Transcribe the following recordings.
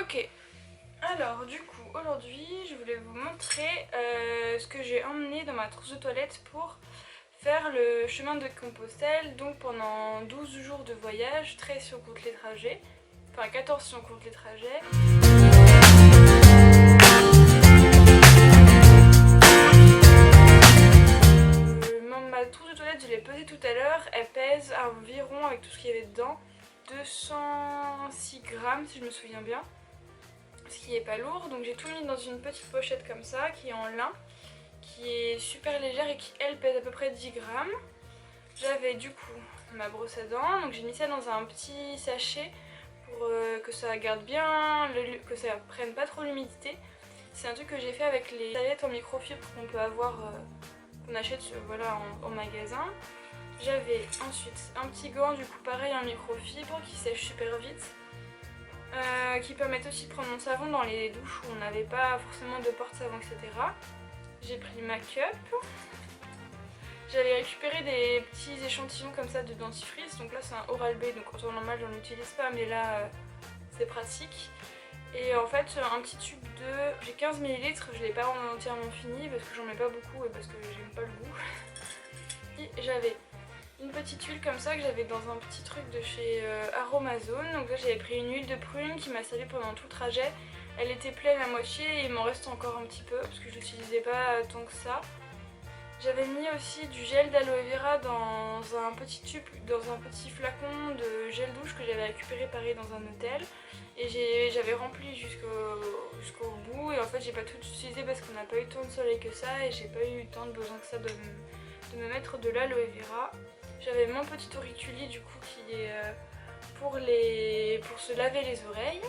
Ok, alors du coup aujourd'hui je voulais vous montrer ce que j'ai emmené dans ma trousse de toilette pour faire le chemin de Compostelle, donc pendant 12 jours de voyage, 13 si on compte les trajets, enfin 14 si on compte les trajets. Ma trousse de toilette, je l'ai pesée tout à l'heure, elle pèse environ, avec tout ce qu'il y avait dedans, 206 grammes si je me souviens bien, ce qui est pas lourd. Donc j'ai tout mis dans une petite pochette comme ça, qui est en lin, qui est super légère et qui elle pèse à peu près 10 grammes. J'avais du coup ma brosse à dents, donc j'ai mis ça dans un petit sachet pour que ça garde bien, que ça prenne pas trop l'humidité. C'est un truc que j'ai fait avec les serviettes en microfibre qu'on peut avoir, qu'on achète voilà, en magasin. J'avais ensuite un petit gant du coup pareil en microfibre qui sèche super vite, qui permettent aussi de prendre mon savon dans les douches où on n'avait pas forcément de porte-savon, etc. J'ai pris ma cup. J'avais récupéré des petits échantillons comme ça de dentifrice, donc là c'est un Oral-B, donc en temps normal j'en utilise pas, mais là c'est pratique. Et en fait un petit tube de... j'ai 15 ml, je l'ai pas entièrement fini parce que j'en mets pas beaucoup et parce que j'aime pas le goût. Et j'avais une petite huile comme ça que j'avais dans un petit truc de chez Aromazone, donc là j'avais pris une huile de prune qui m'a servi pendant tout le trajet. Elle était pleine à moitié et il m'en reste encore un petit peu parce que je l'utilisais pas tant que ça. J'avais mis aussi du gel d'aloe vera dans un petit tube, dans un petit flacon de gel douche que j'avais récupéré pareil dans un hôtel. Et j'avais rempli jusqu'au bout et en fait j'ai pas tout utilisé parce qu'on n'a pas eu tant de soleil que ça et j'ai pas eu tant de besoin que ça de me mettre de l'aloe vera. J'avais mon petit auriculi du coup qui est pour se laver les oreilles.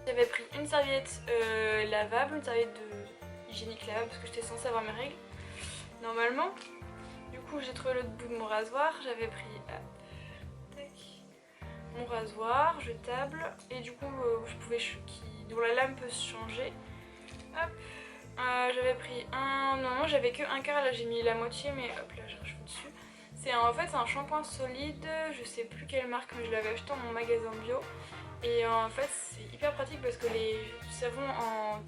J'avais pris une serviette lavable, une serviette hygiénique lavable parce que j'étais censée avoir mes règles normalement. Du coup j'ai trouvé l'autre bout de mon rasoir, j'avais pris mon rasoir jetable et du coup dont la lame peut se changer. Hop, j'avais pris non j'avais que un quart, là j'ai mis la moitié mais hop là j'ai un cheveu dessus. C'est en fait un shampoing solide, je sais plus quelle marque mais je l'avais acheté dans mon magasin bio. Et en fait c'est hyper pratique parce que les savons en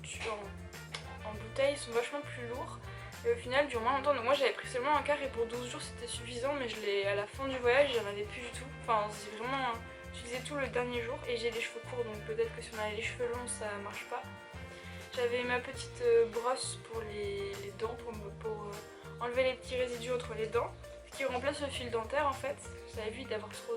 bouteille sont vachement plus lourds. Et au final dure moins longtemps, donc moi j'avais pris seulement un quart et pour 12 jours c'était suffisant, mais à la fin du voyage j'en avais plus du tout. Enfin c'est vraiment, j'utilisais tout le dernier jour et j'ai les cheveux courts donc peut-être que si on a les cheveux longs ça marche pas. J'avais ma petite brosse pour les dents, pour enlever les petits résidus entre les dents, ce qui remplace le fil dentaire en fait, ça évite d'avoir trop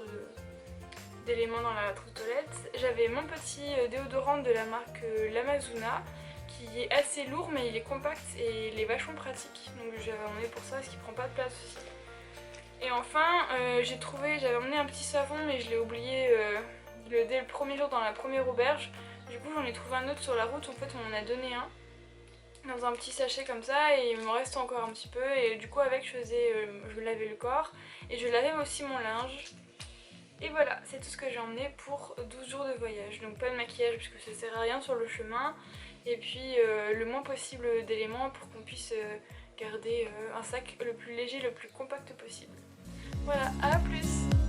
d'éléments dans la trousse de toilette. J'avais mon petit déodorant de la marque Lamazuna, qui est assez lourd mais il est compact et il est vachement pratique, donc j'avais emmené pour ça parce qu'il prend pas de place aussi. Et enfin j'avais emmené un petit savon mais je l'ai oublié dès le premier jour dans la première auberge. Du coup j'en ai trouvé un autre sur la route, en fait on m'en a donné un dans un petit sachet comme ça et il m'en reste encore un petit peu et du coup avec je lavais le corps et je lavais aussi mon linge. Et voilà, c'est tout ce que j'ai emmené pour 12 jours de voyage. Donc pas de maquillage puisque ça sert à rien sur le chemin. Et puis le moins possible d'éléments pour qu'on puisse garder un sac le plus léger, le plus compact possible. Voilà, à plus!